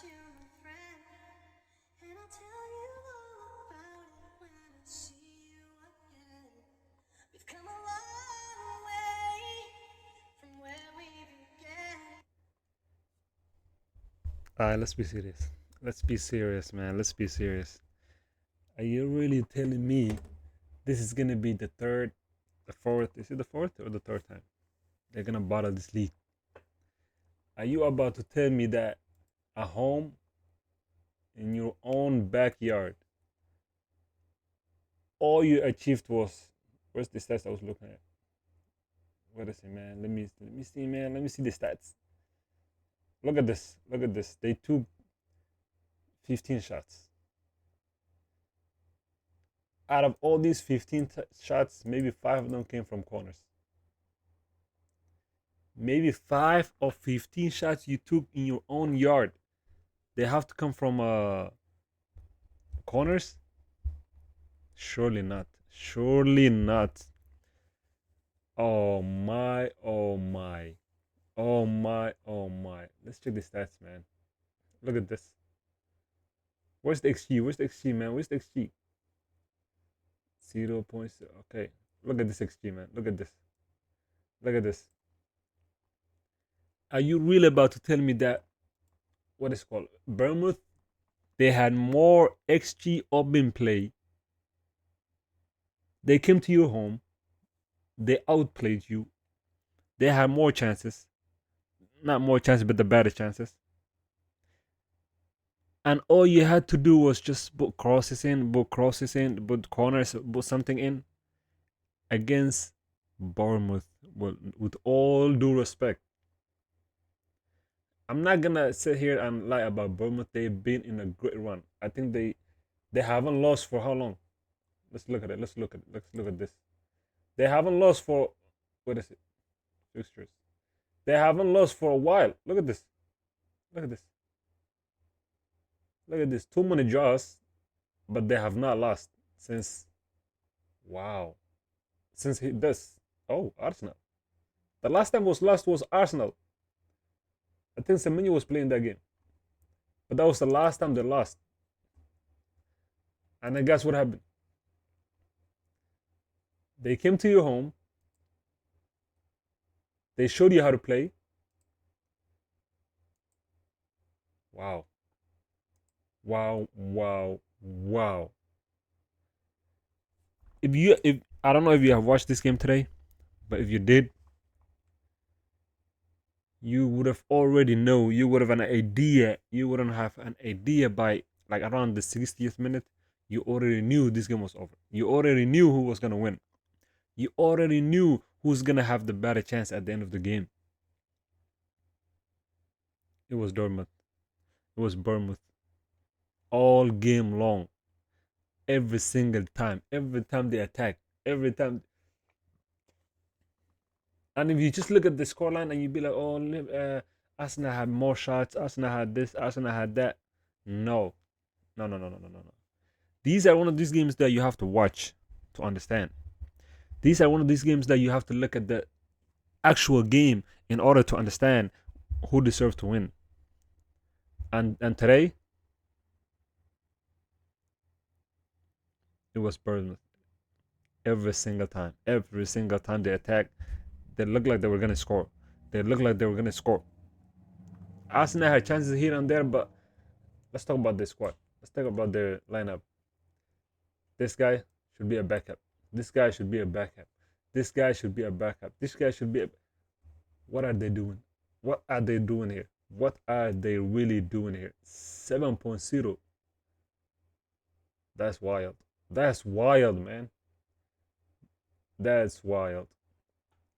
you, my friend, and I'll tell you all about it when I see you again. We've come a long way from where we began. Alright, let's be serious. Let's be serious, man. Let's be serious. Are you really telling me this is gonna be the third, the fourth? Is it the fourth or the third time they're gonna bottle this league? Are you about to tell me that a home in your own backyard, all you achieved was, where's the stats I was looking at? What is it, man? Let me see, man. Let me see the stats. Look at this. Look at this. They took 15 shots. Out of all these 15 shots, maybe 5 of them came from corners. Maybe 5 of 15 shots you took in your own yard, they have to come from corners? Surely not. Surely not. Oh my, oh my, oh my, oh my. Let's check the stats, man. Look at this. Where's the XG? Where's the XG, man? Where's the XG? 0. Okay. Look at this XG, man. Look at this. Look at this. Are you really about to tell me that what is called Bournemouth? They had more XG open play. They came to your home. They outplayed you. They had more chances. Not more chances, but the better chances. And all you had to do was just put crosses in, put corners, put something in against Bournemouth. Well, with all due respect, I'm not gonna sit here and lie about Bournemouth. They've been in a great run. I think they haven't lost for how long? Let's look at it. Let's look at this. They haven't lost for, what is it? Fixtures. They haven't lost for a while. Look at this. Look at this. Look at this. Too many draws, but they have not lost since. Wow. Since this. Oh, Arsenal. The last time was lost was Arsenal. I think Semenyo was playing that game, but that was the last time they lost. And then guess what happened? They came to your home. They showed you how to play. Wow. Wow. Wow. Wow. If I don't know if you have watched this game today, but if you did, you would have already know. You would have an idea. You wouldn't have an idea by like around the 60th minute. You already knew this game was over. You already knew who was gonna win. You already knew who's gonna have the better chance at the end of the game. It was Bournemouth. It was Bournemouth all game long. Every single time. Every time they attack. Every time. And if you just look at the scoreline and you be like, oh, Arsenal had more shots. Arsenal had this. Arsenal had that. No. No, no, no, no, no, no, no. These are one of these games that you have to watch to understand. These are one of these games that you have to look at the actual game in order to understand who deserves to win. And today, it was Bournemouth. Every single time. Every single time they attacked, they looked like they were going to score. They looked like they were going to score. Arsenal had chances here and there, but let's talk about this squad. Let's talk about their lineup. This guy should be a backup. This guy should be a backup. This guy should be a backup. This guy should be a... What are they doing? What are they doing here? What are they really doing here? 7.0. That's wild. That's wild, man. That's wild.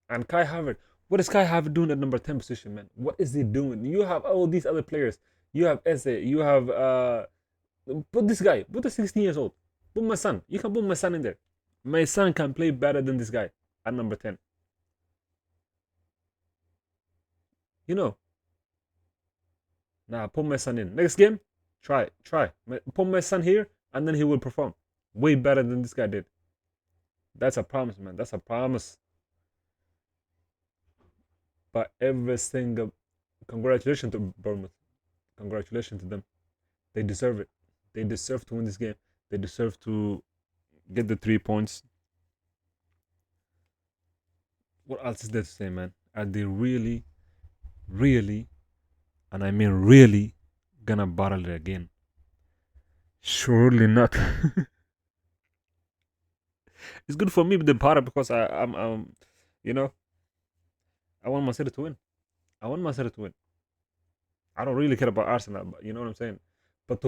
And Kai Havertz, what is Kai Havertz doing at number 10 position, man? What is he doing? You have all these other players. You have Eze. You have put this guy. Put the 16 years old. Put my son. You can put my son in there. My son can play better than this guy at number 10. You know. Nah, put my son in. Next game, try. Put my son here, and then he will perform way better than this guy did. That's a promise, man. That's a promise. But every single congratulations to Bournemouth. Congratulations to them. They deserve it. They deserve to win this game. They deserve to get the 3 points. What else is there to say, man? Are they really, really, and I mean really, gonna battle it again? Surely not. It's good for me with the battle because I'm you know, I want my city to win. I want my city to win. I don't really care about Arsenal, but you know what I'm saying. But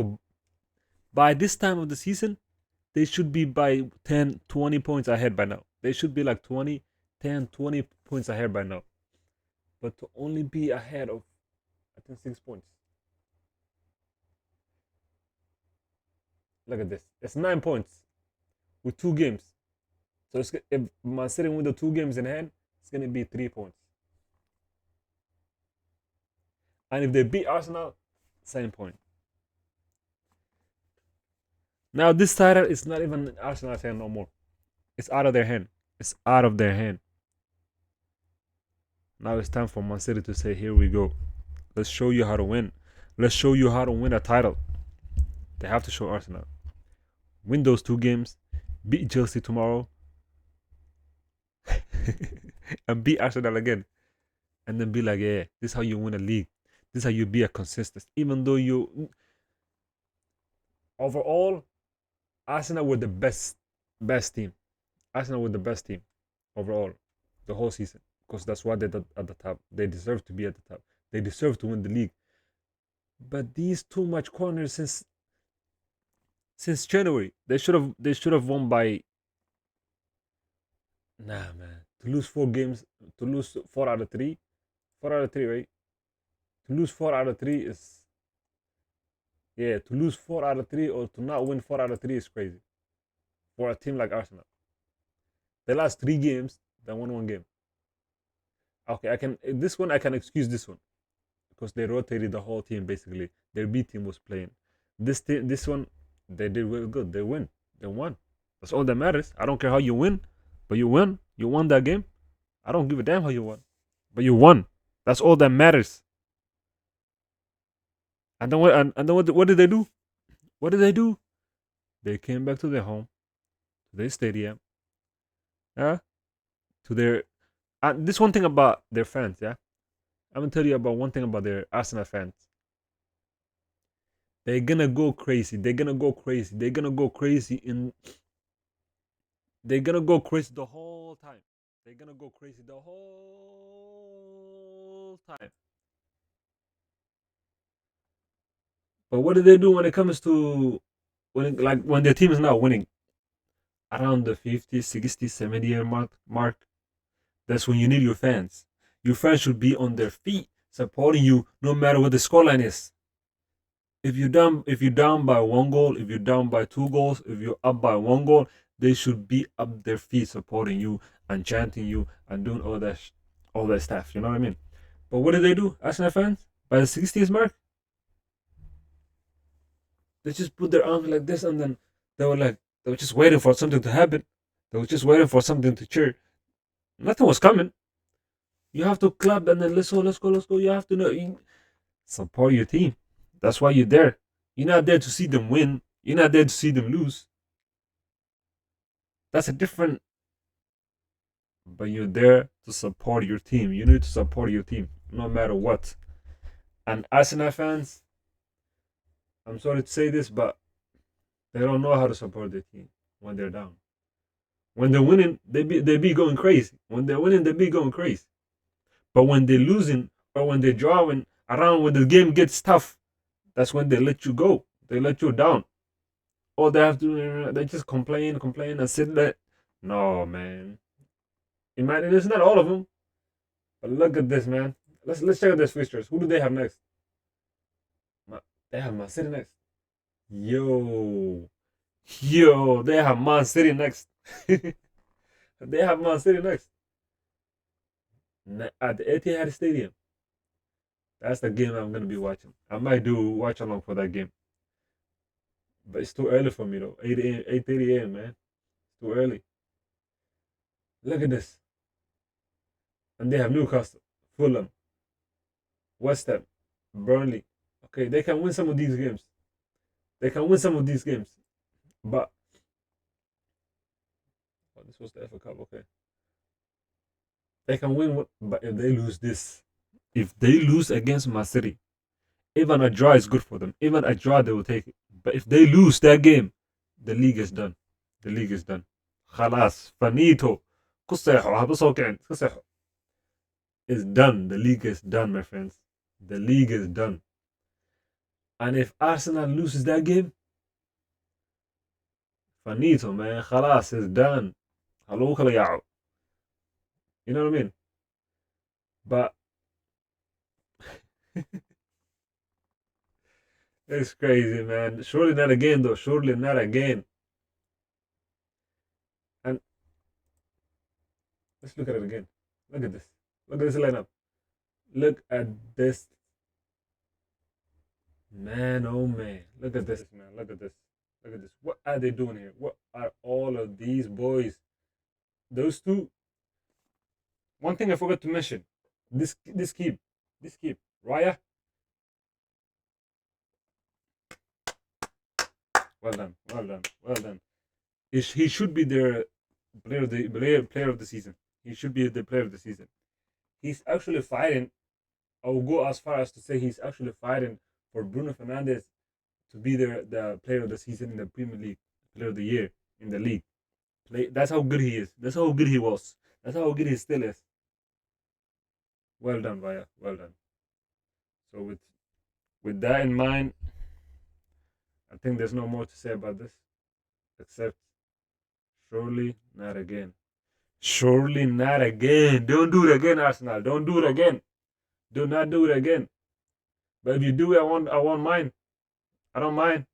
by this time of the season, they should be by 10, 20 points ahead by now. They should be like 20, 10, 20 points ahead by now. But to only be ahead of, I think, 6 points. Look at this. It's 9 points with 2 games. So if Man City win the 2 games in hand, it's going to be 3 points. And if they beat Arsenal, same point. Now this title is not even Arsenal's hand no more. It's out of their hand. It's out of their hand. Now it's time for Man City to say, here we go. Let's show you how to win. Let's show you how to win a title. They have to show Arsenal. Win those 2 games. Beat Chelsea tomorrow. And beat Arsenal again. And then be like, yeah, this is how you win a league. This is how you be a consistent. Even though you... Overall, Arsenal were the best team. Arsenal were the best team overall the whole season. Because that's why they're at the top. They deserve to be at the top. They deserve to win the league. But these too much corners since January, they should have won by. Nah, man. To lose 4 games, to lose 4 out of 3, 4 out of 3, right? To lose 4 out of 3 is, yeah. To lose 4 out of 3 or to not win 4 out of 3 is crazy for a team like Arsenal. They lost 3 games, then won 1 game. Okay, I can excuse this one because they rotated the whole team basically. Their B team was playing. This one, they did really good. They win. They won. That's all that matters. I don't care how you win, but you win. You won that game. I don't give a damn how you won, but you won. That's all that matters. And then what did they do? What did they do? They came back to their home, to their stadium, yeah, to their. This one thing about their fans, yeah. I'm gonna tell you about one thing about their Arsenal fans. They're gonna go crazy. They're gonna go crazy. They're gonna go crazy in. They're gonna go crazy the whole time. They're gonna go crazy the whole time. But what do they do when it comes to when their team is not winning around the 50, 60, 70 year mark? That's when you need your fans. Your fans should be on their feet supporting you no matter what the scoreline is. If you're down by 1 goal, if you're down by 2 goals, if you're up by 1 goal, they should be up their feet supporting you and chanting you and doing all that stuff. You know what I mean? But what did they do, Arsenal fans? By the 60th mark, they just put their arms like this and then they were just waiting for something to happen. They were just waiting for something to cheer. Nothing was coming. You have to clap and then let's go, let's go, let's go. You have to support your team. That's why you're there. You're not there to see them win. You're not there to see them lose. That's a different. But you're there to support your team. You need to support your team no matter what. And Arsenal fans, I'm sorry to say this, but they don't know how to support their team when they're down. When they're winning, they be going crazy. When they're winning, they be going crazy. But when they're losing or when they're drawing around when the game gets tough, that's when they let you go. They let you down. All they have to do, they just complain and sit there. No, man. Imagine it's not all of them. But look at this, man. Let's check out their fixtures. Who do they have next? They have Man City next. Yo, they have Man City next. They have Man City next at the Etihad Stadium. That's the game I'm gonna be watching. I might do watch along for that game, but it's too early for me though. 8:30 a.m. man, it's too early. Look at this, and they have Newcastle, Fulham, West Ham, Burnley. Okay, they can win some of these games. They can win some of these games, but oh, this was the FA Cup. Okay, they can win, but if they lose this, if they lose against Man City, even a draw is good for them. Even a draw, they will take it. But if they lose that game, the league is done. The league is done. خلاص finito. كسيحو هبصوا كعن كسيحو. It's done. The league is done, my friends. The league is done. And if Arsenal loses that game, finito, man. خلاص, it's done. خلوه كلا يعو. You know what I mean? But it's crazy, man. Surely not again, though. Surely not again. And let's look at it again. Look at this. Look at this lineup. Look at this. Man, oh man. Look at this, man. Look at this. Look at this. What are they doing here? What are all of these boys? Those two. One thing I forgot to mention. This keep. Raya. Well done. Well done. Well done. He should be their player of the season. He should be the player of the season. He's actually fighting. I will go as far as to say he's actually fighting for Bruno Fernandes to be the player of the season in the Premier League, player of the year in the league. That's how good he is. That's how good he was. That's how good he still is. Well done, Vaya. Well done. So with that in mind, I think there's no more to say about this, except surely not again. Surely not again. Don't do it again, Arsenal. Don't do it again. Do not do it again. But if you do it, I want mine. I don't mind.